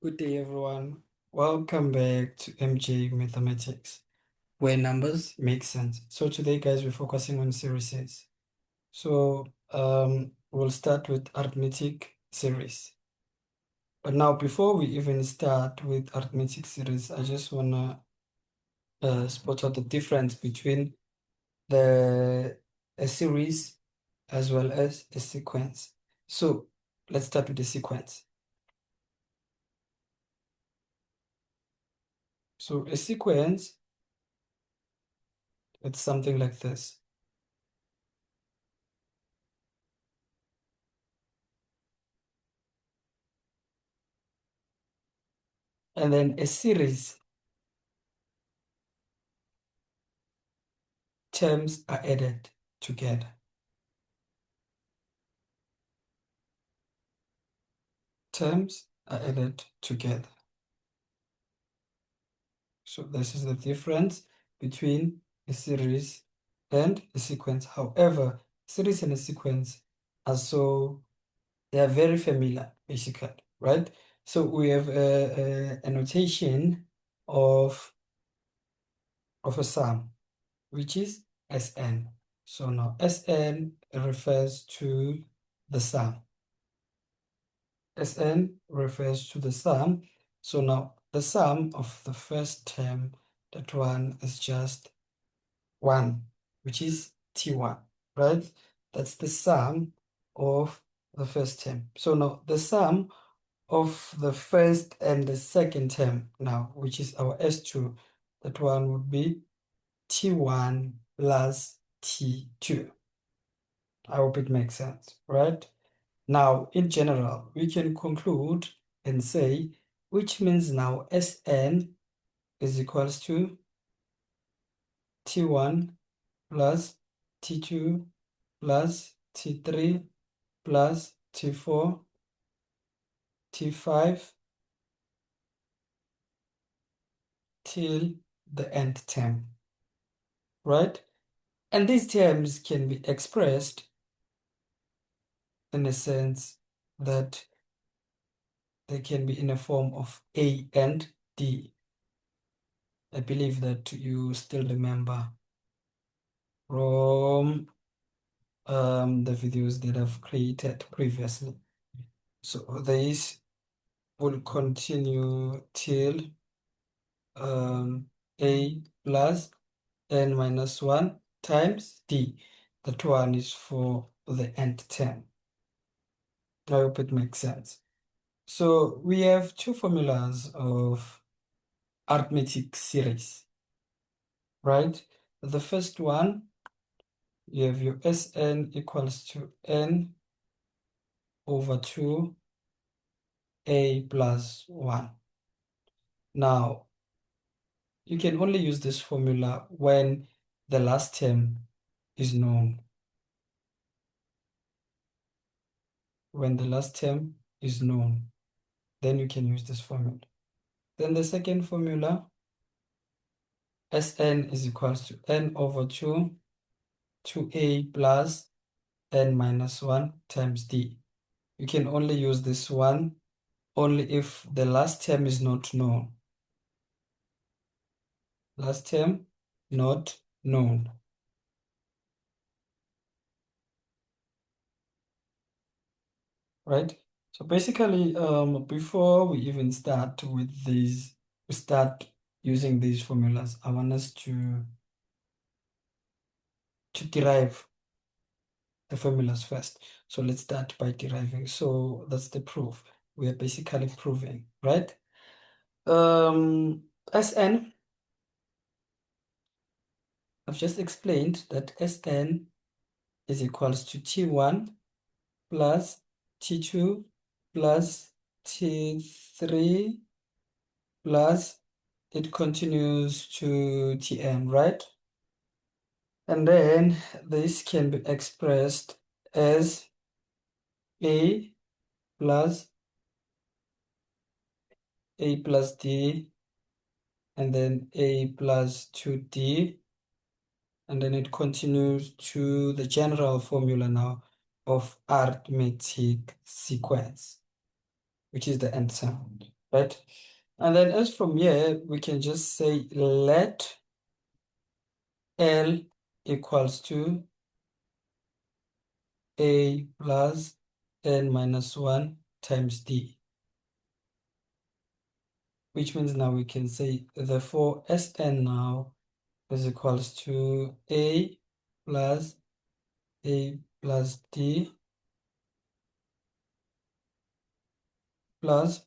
Good day, everyone. Welcome back to MJ Mathematics, where numbers make sense. So today, guys, we're focusing on series. So we'll start with arithmetic series. But now, before we even start with arithmetic series, I just wanna spot out the difference between a series as well as a sequence. So let's start with the sequence. So a sequence, it's something like this. And then a series, terms are added together. Terms are added together. So this is the difference between a series and a sequence. However, series and a sequence they are very familiar, basically, right? So we have a notation of a sum, which is Sn. So now Sn refers to the sum. Sn refers to the sum. So now the sum of the first term, that one is just 1, which is T1, right? That's the sum of the first term. So now the sum of the first and the second term now, which is our S2, that one would be T1 plus T2. I hope it makes sense, right? Now, in general, we can conclude and say, which means now Sn is equals to T1 plus T2 plus T3 plus T4, T5 till the nth term, right? And these terms can be expressed in a sense that they can be in a form of A and D. I believe that you still remember from the videos that I've created previously. So this will continue till A plus n minus 1 times D. That one is for the nth term. I hope it makes sense. So we have two formulas of arithmetic series, right? The first one, you have your Sn equals to n over 2 a plus 1. Now, you can only use this formula when the last term is known. When the last term is known, then you can use this formula. Then the second formula, Sn is equals to n over 2, 2a plus n minus 1 times d. You can only use this one only if the last term is not known. Last term not known. Right? So basically, before we even start with these, we start using these formulas. I want us to derive the formulas first. So let's start by deriving. So that's the proof. We are basically proving, right? Sn, I've just explained that Sn is equals to T1 plus T2 plus T3 plus it continues to Tn, right? And then this can be expressed as A plus D and then A plus 2D, and then it continues to the general formula now of arithmetic sequence, which is the end sound. right? And then as from here, we can just say let L equals to A plus N minus 1 times D, which means now we can say therefore Sn now is equals to A plus D plus,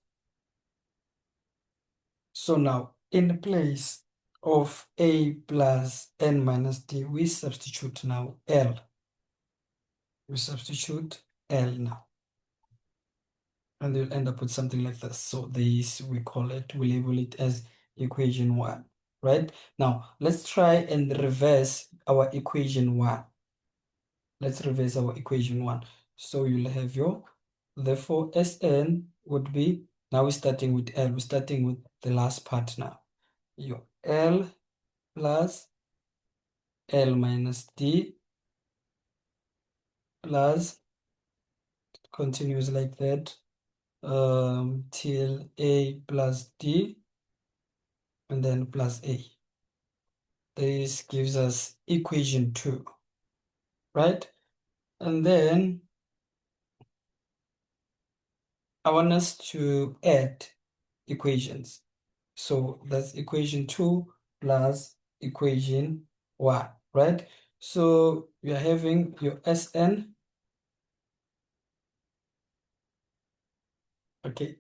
so now in place of A plus N minus D, we substitute now L. We substitute L now. And they'll end up with something like this. So this, we label it as equation 1, right? Now, let's try and reverse our equation 1. Let's reverse our equation 1. So you'll have your, therefore, Sn would be, now we're starting with L. We're starting with the last part now. Your L plus L minus D plus, continues like that, till A plus D, and then plus A. This gives us equation 2, right? And then I want us to add equations. So that's equation 2 plus equation 1, right? So we are having your Sn, okay,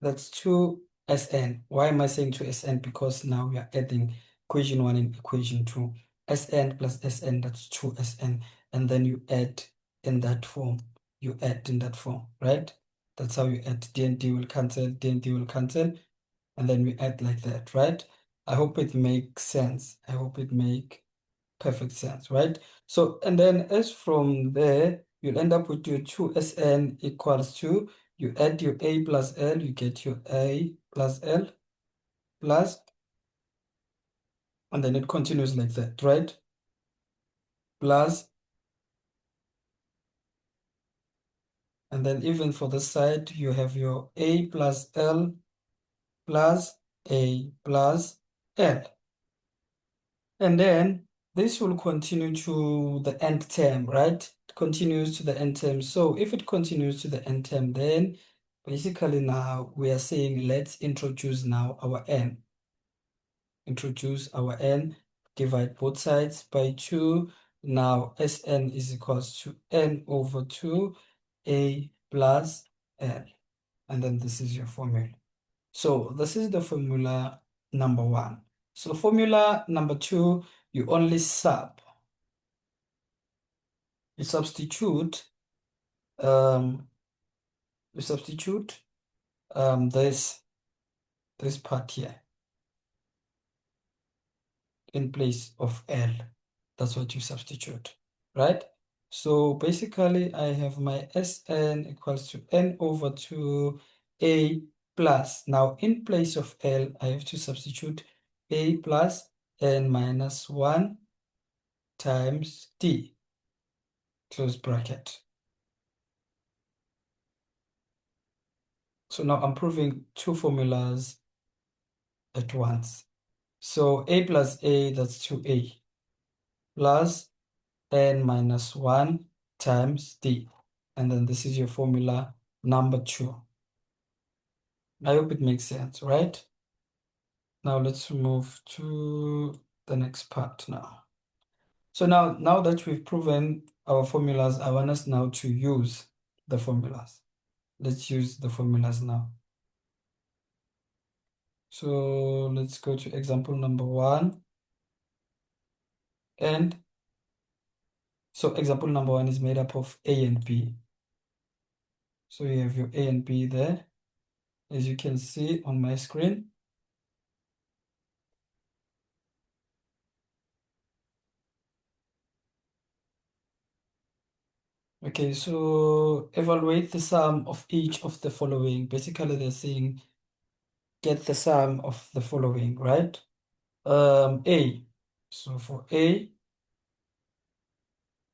that's 2Sn. Why am I saying 2Sn? Because now we are adding equation 1 and equation 2. Sn plus Sn, that's 2Sn. And then you add in that form. You add in that form, right? That's how you add. D and D will cancel, D and D will cancel. And then we add like that, right? I hope it makes sense. I hope it make perfect sense, right? So, and then as from there, you'll end up with your 2Sn equals to, you add your A plus L, you get your A plus L plus, and then it continues like that, right? Plus, and then even for the side, you have your A plus L plus A plus L. And then this will continue to the end term, right? It continues to the end term. So if it continues to the end term, then basically now we are saying let's introduce now our n. Introduce our n, divide both sides by 2. Now Sn is equals to n over 2 A plus L. And then this is your formula. So this is the formula number 1. So formula number 2, you only you substitute um you substitute this part here in place of L. That's what you substitute, right? So basically I have my Sn equals to n over 2 A plus. Now in place of L, I have to substitute A plus n minus 1 times D, close bracket. So now I'm proving two formulas at once. So A plus A, that's 2A, plus n minus 1 times D. And then this is your formula number 2. I hope it makes sense, right? Now let's move to the next part now. So now that we've proven our formulas, I want us now to use the formulas. Let's use the formulas now. So let's go to example number 1. And so example number 1 is made up of A and B. So you have your A and B there, as you can see on my screen. Okay, so evaluate the sum of each of the following. Basically, they're saying get the sum of the following, right? A. So for A,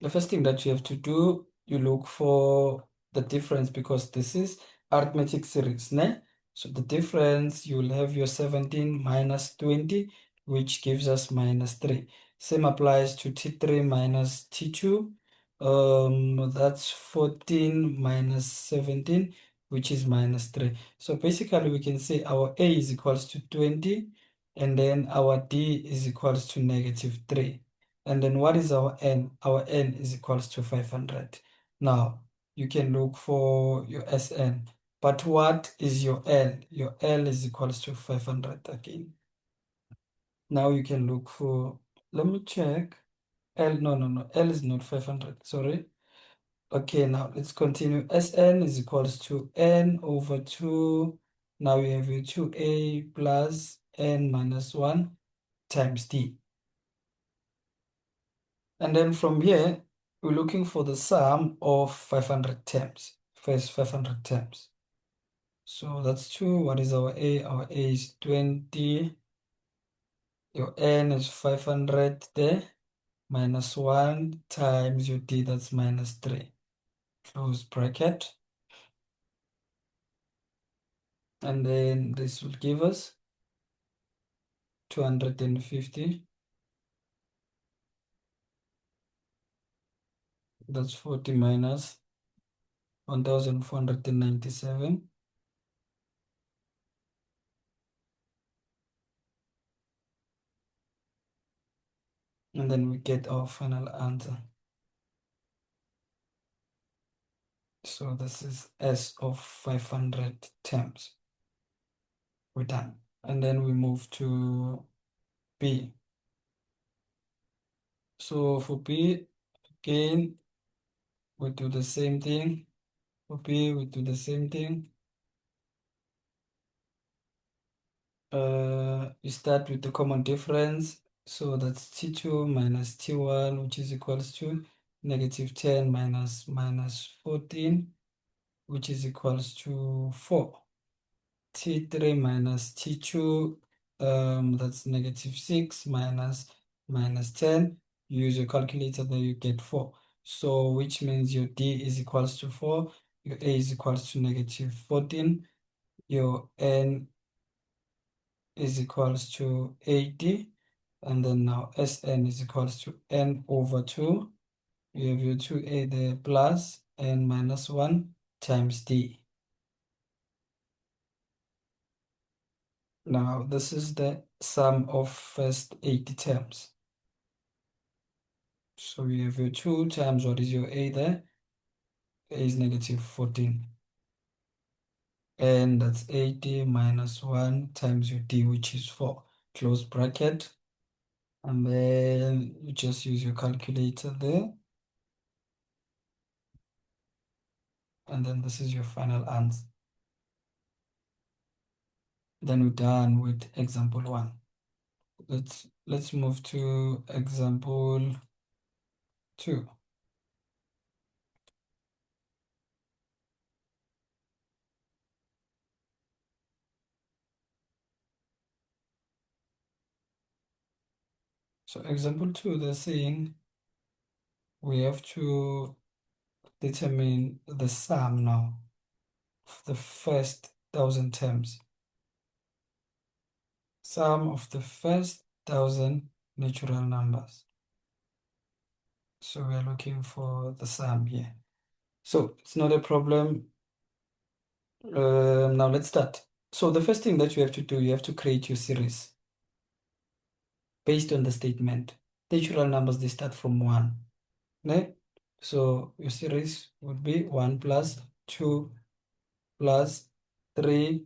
the first thing that you have to do, you look for the difference because this is arithmetic series, ne? So the difference, you'll have your 17 minus 20, which gives us minus 3. Same applies to T3 minus T2. That's 14 minus 17, which is minus 3. So basically we can say our A is equals to 20, and then our D is equals to negative 3. And then what is our N? Our N is equals to 500. Now, you can look for your Sn. But what is your L? Your L is equals to 500 again. Now you can look for, let me check. L, no. L is not 500, sorry. Okay, now let's continue. Sn is equals to n over 2. Now you have your 2a plus n minus 1 times d. And then from here, we're looking for the sum of 500 terms. First 500 terms. So that's 2. What is our A? Our A is 20. Your N is 500 there. Minus 1 times your D, that's minus 3. Close bracket. And then this will give us 250. That's 40 minus 1497. And then we get our final answer. So this is S of 500 terms. We're done. And then we move to B. So for B, again, we do the same thing. For B, we do the same thing. You start with the common difference. So that's T2 minus T1, which is equals to negative 10 minus minus 14, which is equals to 4. T3 minus T2, that's negative 6 minus minus 10. Use your calculator, then you get 4. So which means your D is equals to 4, your A is equals to negative 14, your N is equals to 80, and then now Sn is equals to n over 2. You have your 2a there plus n minus 1 times d. Now this is the sum of first 80 terms. So you have your 2 times what is your a there? A is negative 14. And that's 80 minus 1 times your d, which is 4. Close bracket. And then you just use your calculator there. And then this is your final answer. Then we're done with example 1. Let's move to example 2. So example 2, they're saying we have to determine the sum now of the first 1,000 terms. Sum of the first 1,000 natural numbers. So we're looking for the sum here. So it's not a problem. Now let's start. So the first thing that you have to do, you have to create your series based on the statement. Natural numbers, they start from 1. Ne? So your series would be 1 plus 2 plus 3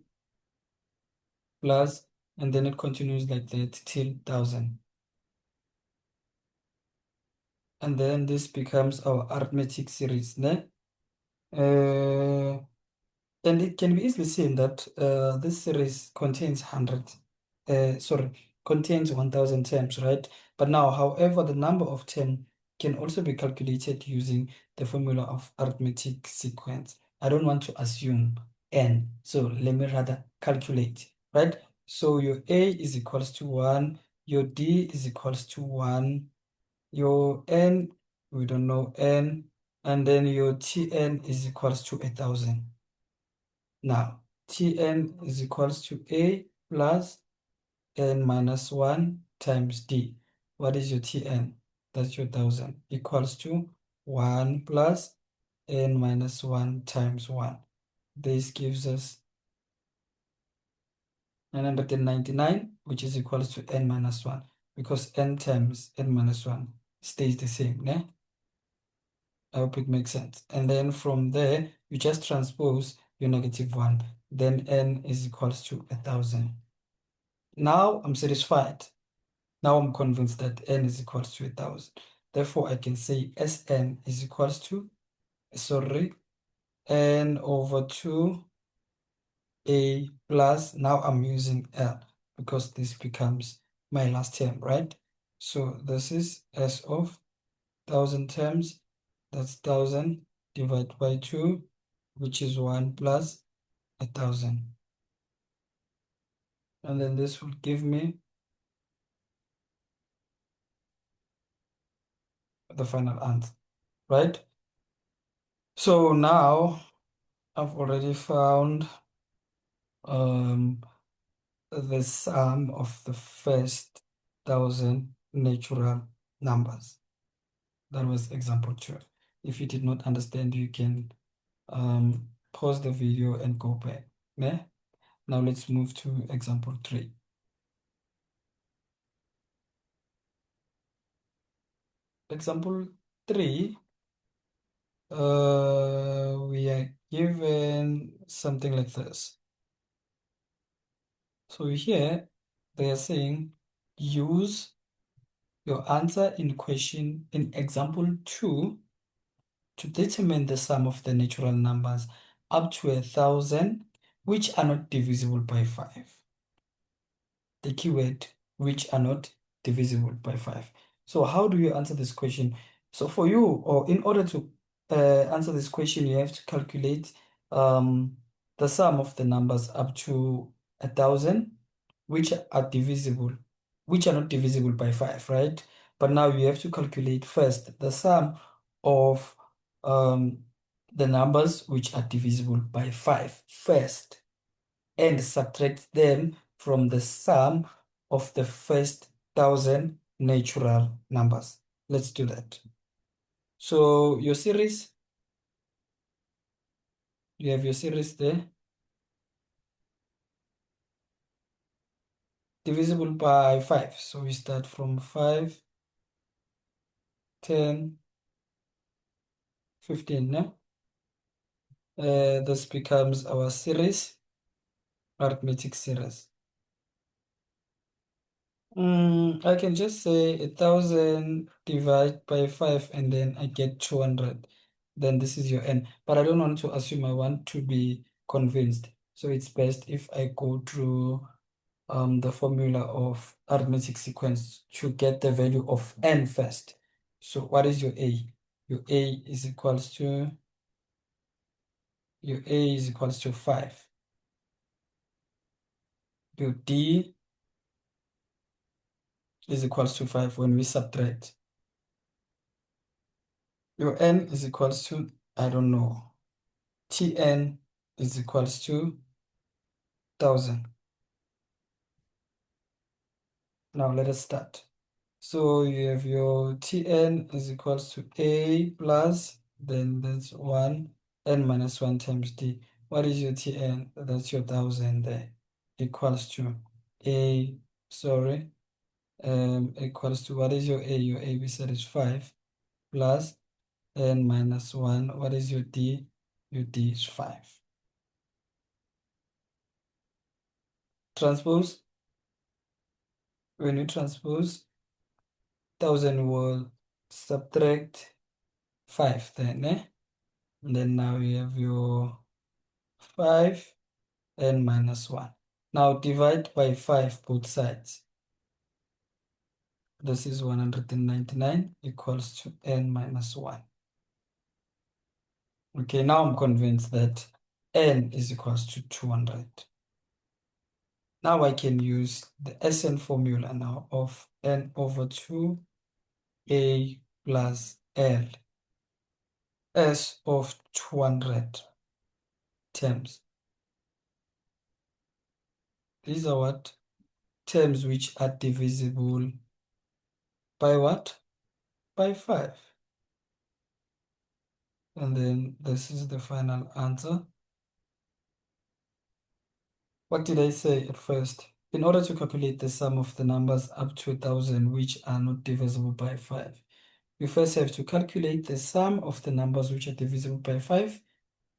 plus, and then it continues like that till 1,000. And then this becomes our arithmetic series. Ne? And it can be easily seen that this series contains 100, sorry, contains 1,000 terms, right? But now, however, the number of 10 can also be calculated using the formula of arithmetic sequence. I don't want to assume n, so let me rather calculate, right? So your A is equals to 1, your D is equals to 1, your N, we don't know N, and then your Tn is equals to 1,000. Now, Tn is equals to A plus n minus 1 times D. What is your Tn? That's your 1000, equals to 1 plus n minus 1 times 1. This gives us 999, which is equals to n minus 1, because n times n minus 1 stays the same. Yeah? I hope it makes sense. And then from there, you just transpose your -1. Then n is equals to 1000. Now I'm satisfied. Now I'm convinced that n is equals to 1000. Therefore, I can say Sn is equals to, sorry, n over 2a plus, now I'm using L because this becomes my last term, right? So this is S of 1000 terms, that's 1000 divided by 2, which is 1 plus 1000. And then this will give me the final answer, right? So now I've already found the sum of the first 1000 natural numbers. That was example 2. If you did not understand, you can pause the video and go back. Yeah? Now let's move to example 3. Example 3, we are given something like this. So here they are saying use your answer in question in example 2 to determine the sum of the natural numbers up to 1000 which are not divisible by 5. The keyword which are not divisible by 5. So how do you answer this question? So for you, or in order to answer this question, you have to calculate the sum of the numbers up to 1000 which are divisible, which are not divisible by 5, right? But now you have to calculate first the sum of the numbers which are divisible by 5 first, and subtract them from the sum of the first 1000 natural numbers. Let's do that. So your series, you have your series there, divisible by 5. So we start from 5, 10, 15. No? This becomes our series, arithmetic series. I can just say 1000 divided by 5 and then I get 200. Then this is your n. But I don't want to assume, I want to be convinced. So it's best if I go through the formula of arithmetic sequence to get the value of n first. So what is your a? Your a is equals to, your a is equals to 5. Your d is equals to 5 when we subtract. Your n is equals to, I don't know, Tn is equals to 1000. Now let us start. So you have your Tn is equals to A plus, then that's 1, n minus 1 times D. What is your Tn? That's your 1000 there. Equals to A, sorry, equals to, what is your A? Your A, we said is 5 plus n minus 1. What is your D? Your D is 5. Transpose. When you transpose, 1000 will subtract 5 then, eh? And then now you have your 5 n minus 1. Now divide by 5 both sides. This is 199 equals to n minus 1. Okay, now I'm convinced that n is equals to 200. Now I can use the Sn formula now of n over 2a plus L, S of 200 terms. These are what? Terms which are divisible by what? By 5. And then this is the final answer. What did I say at first? In order to calculate the sum of the numbers up to 1,000 which are not divisible by 5, you first have to calculate the sum of the numbers which are divisible by 5.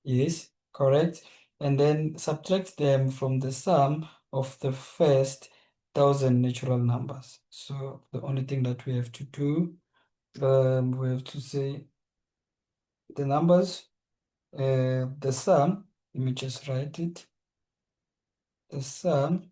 Yes, correct. And then subtract them from the sum of the first 1,000 natural numbers. So the only thing that we have to do, we have to say the numbers, the sum, let me just write it, the sum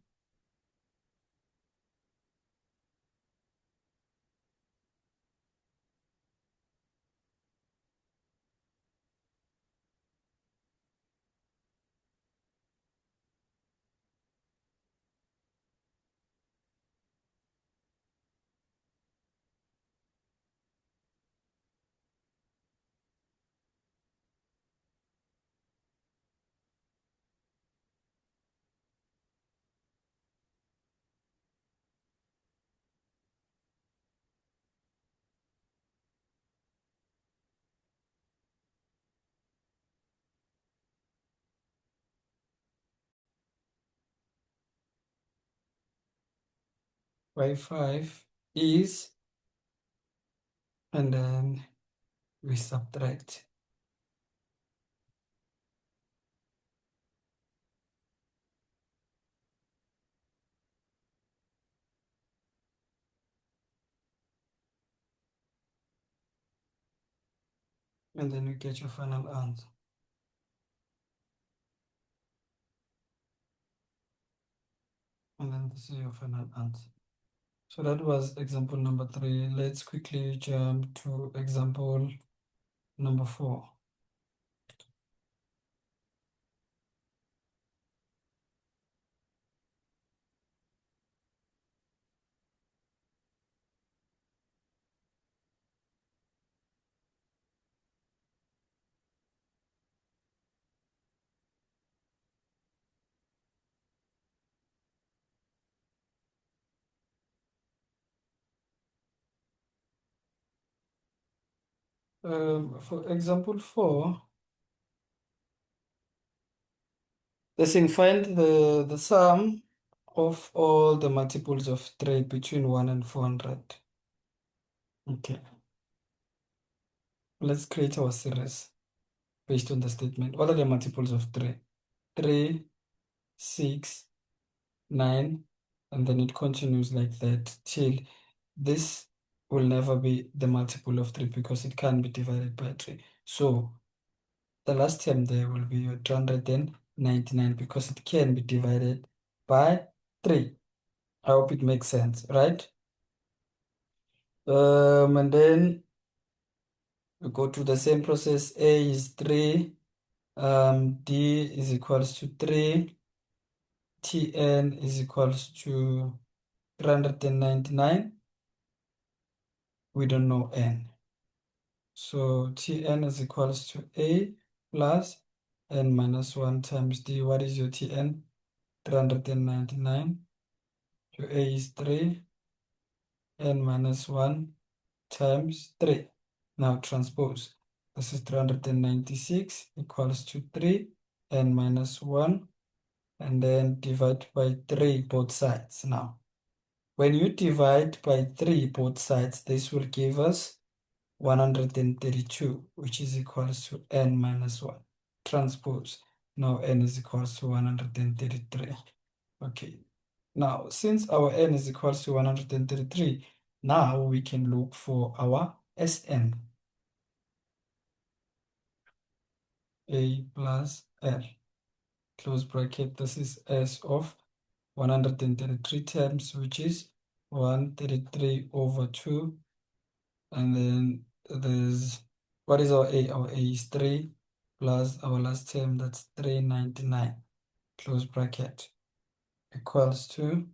by 5 is, and then we subtract. And then you get your final answer. And then this is your final answer. So that was example number 3. Let's quickly jump to example number 4. For example 4, let's say find the sum of all the multiples of 3 between 1 and 400. Okay, let's create our series based on the statement. What are the multiples of 3? 3, 6, 9, and then it continues like that till this will never be the multiple of 3 because it can't be divided by 3. So the last term there will be your 299 because it can be divided by 3. I hope it makes sense, right? And then we go to the same process. A is 3, D is equals to 3, Tn is equals to 399. We don't know n. So Tn is equals to A plus n minus 1 times D. What is your Tn? 399. Your A is 3, n minus 1 times 3. Now transpose. This is 396 equals to 3, n minus 1, and then divide by 3 both sides. Now, when you divide by 3 both sides, this will give us 132, which is equals to n minus 1. Transpose. Now n is equals to 133. Okay. Now, since our n is equals to 133, now we can look for our Sn. A plus L. Close bracket. This is S of 133 times, which is 133 over 2. And then there's, what is our A? Our A is 3 plus our last term, that's 399. Close bracket. Equals to,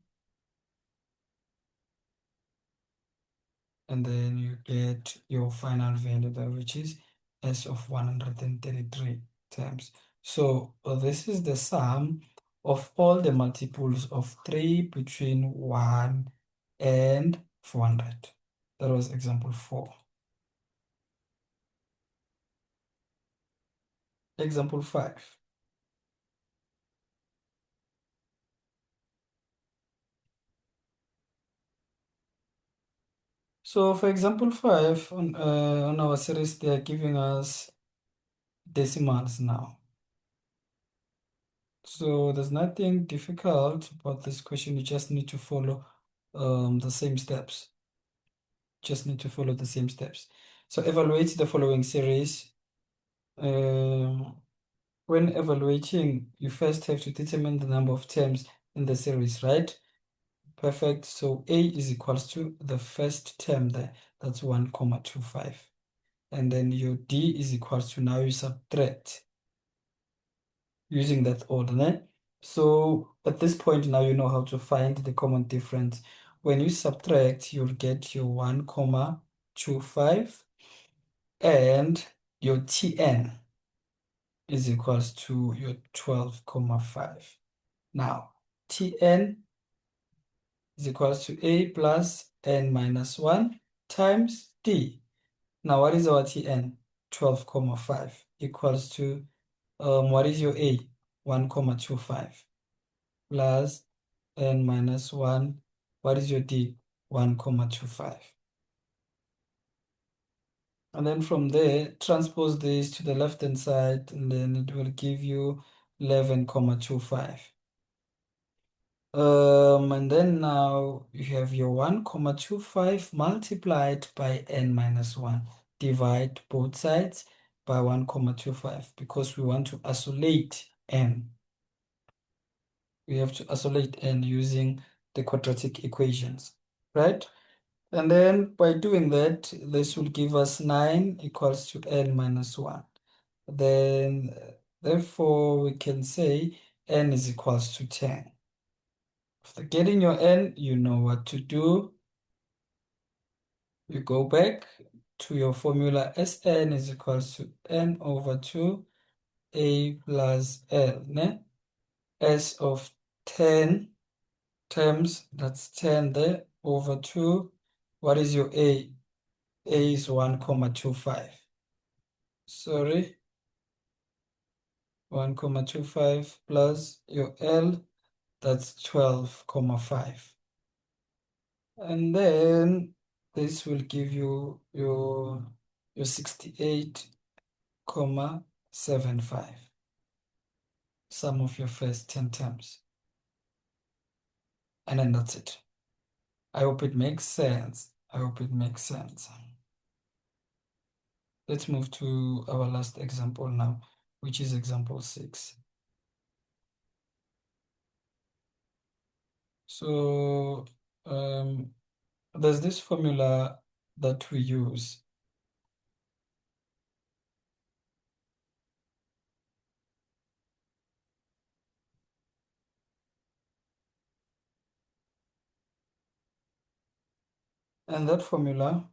and then you get your final value there, which is S of 133 times. So this is the sum of all the multiples of 3 between 1 and 400. That was example 4. Example 5. So for example 5, on our series, they are giving us decimals now. So there's nothing difficult about this question. You just need to follow the same steps. Just need to follow the same steps. So evaluate the following series. When evaluating, you first have to determine the number of terms in the series, right? Perfect. So A is equals to the first term there. That's 1,25. And then your D is equals to, now you subtract using that order. Ne? So at this point now you know how to find the common difference. When you subtract, you'll get your 1,25 and your Tn is equals to your 12,5. Now, Tn is equals to A plus n minus 1 times D. Now, what is our Tn? 12,5 equals to, what is your A? 1,25 plus n minus 1. What is your D? 1,25. And then from there, transpose this to the left-hand side, and then it will give you 11,25. And then now you have your 1,25 multiplied by n minus 1. Divide both sides by 1,25 because we want to isolate n. We have to isolate n using the quadratic equations, right? And then by doing that, this will give us 9 equals to n minus 1. Then, therefore, we can say n is equals to 10. After getting your n, you know what to do. You go back to your formula. Sn is equals to n over 2 a plus l. Ne? S of 10 terms, that's 10 there, over 2. What is your a? A is 1,25. Sorry, 1,25 plus your L, that's 12,5. And then this will give you your 68,75. Sum of your first 10 terms. And then that's it. I hope it makes sense. I hope it makes sense. Let's move to our last example now, which is example 6. So there's this formula that we use. And that formula,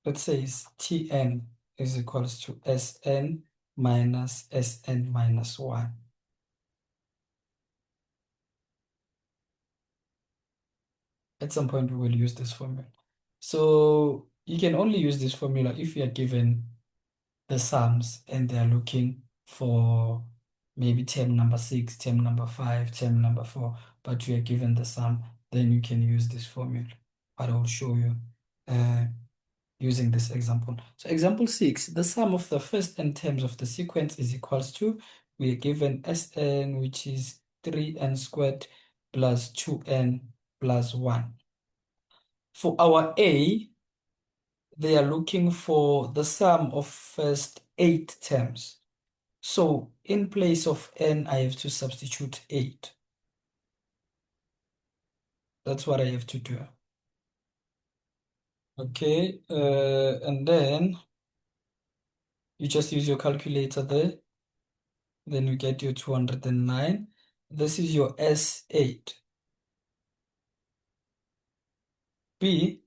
let's say is Tn is equals to Sn minus Sn minus 1. At some point, we will use this formula. So you can only use this formula if you are given the sums and they are looking for maybe term number 6, term number 5, term number 4, but you are given the sum, then you can use this formula. But I will show you using this example. So example 6, the sum of the first n terms of the sequence is equals to, we are given Sn, which is 3n squared plus 2n plus 1. For our A, they are looking for the sum of first 8 terms. So in place of n, I have to substitute 8. That's what I have to do. Okay, and then you just use your calculator there. Then you get your 209. This is your S8. B,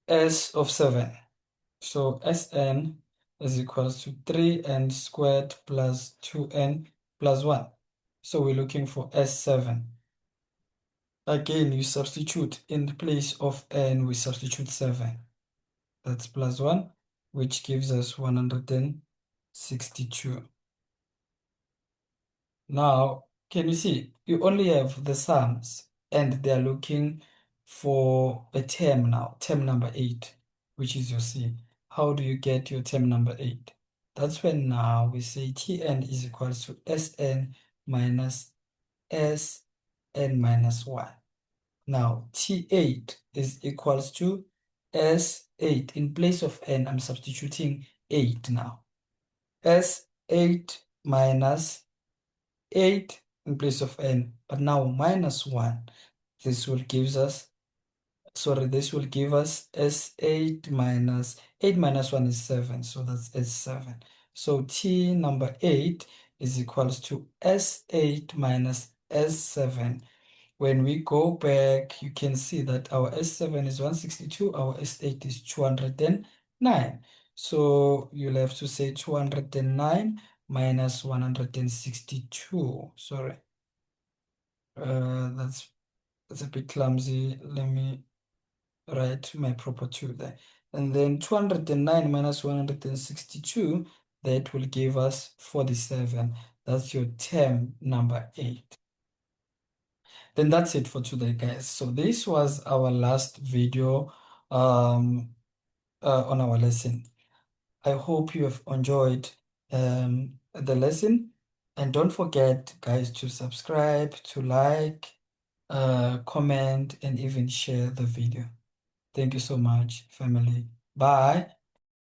S of 7. So Sn is equals to 3n squared plus 2n plus 1. So we're looking for S7. Again, you substitute in the place of n, we substitute 7. That's plus 1, which gives us 162. Now, can you see? You only have the sums, and they're looking for a term now, term number 8, which is your C. How do you get your term number 8? That's when now we say Tn is equals to Sn minus Sn minus 1. Now, T8 is equals to S8. In place of n, I'm substituting 8 now. S8 minus 8 in place of n, but now minus 1. This will give us, this will give us S8 minus 8 minus 1 is 7, so that's S7. So T number 8 is equals to S8 minus S7. When we go back, you can see that our S7 is 162, our S8 is 209. So you'll have to say 209 minus 162. Sorry, that's a bit clumsy. Let me write my proper 2 there. And then 209 minus 162, that will give us 47. That's your term number 8. Then that's it for today, guys. So this was our last video on our lesson. I hope you have enjoyed the lesson, and don't forget, guys, to subscribe, to like, comment, and even share the video. Thank you so much, family. Bye.